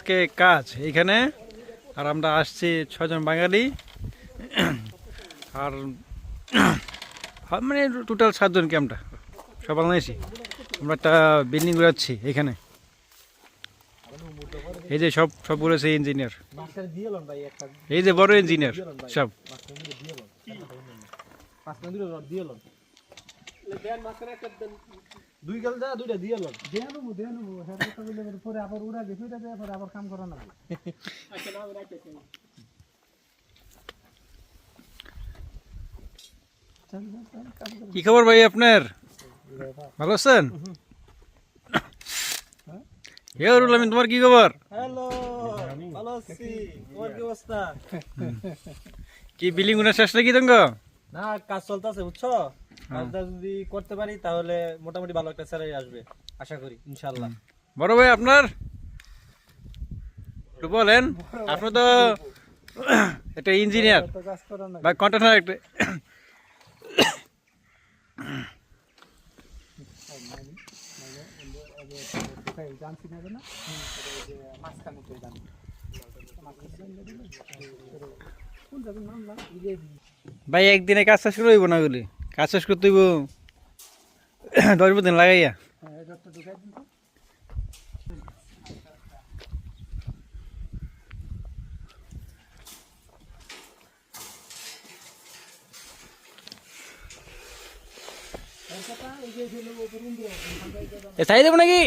আজকে কাজ এইখানে, আর আমরা আসছি 6 জন বাঙালি, আর মানে টোটাল 7 জন কি আমরা সব বাংলাদেশি। আমরা একটা বিল্ডিং ঘুরাচ্ছি এখানে। এই যে সব সব বলেছে ইঞ্জিনিয়ার, এই যে বড় ইঞ্জিনিয়ার সব। দুই গেল যা দুইটা দিয়ে লন দেয়া নেবো হ্যাঁ কথা বলে পরে আবার উড়া গেছে এটা দেয়া পরে আবার কাম করা না আচ্ছা না রাখতে কি খবর ভাই আপনার? ভালো আছেন? হে অরুল আমিন, তোমার কি খবর? হ্যালো ভালো আছি, তোমার কি অবস্থা? কি বিল্ডিং গুনা শেষ নাকি তঙ্গ? না কাজ চলতেছে বুঝছো, কাজটা যদি করতে পারি তাহলে মোটামুটি ভালো একটা স্যালারি আসবে আশা করি ইনশাআল্লাহ। বড় ভাই আপনার একটু বলেন, আপনি তো একটা ইঞ্জিনিয়ার বা কন্ট্রাক্টর একটা। ভাই একদিনে কাজ শেষ করে হইব না, বলি কাজ শেষ করতে হইব 10 দিন লাগাইয়া। চাই দেবো নাকি?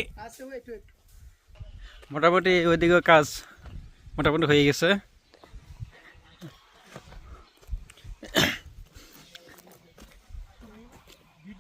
মোটামুটি ওইদিকে কাজ মোটামুটি হয়ে গেছে।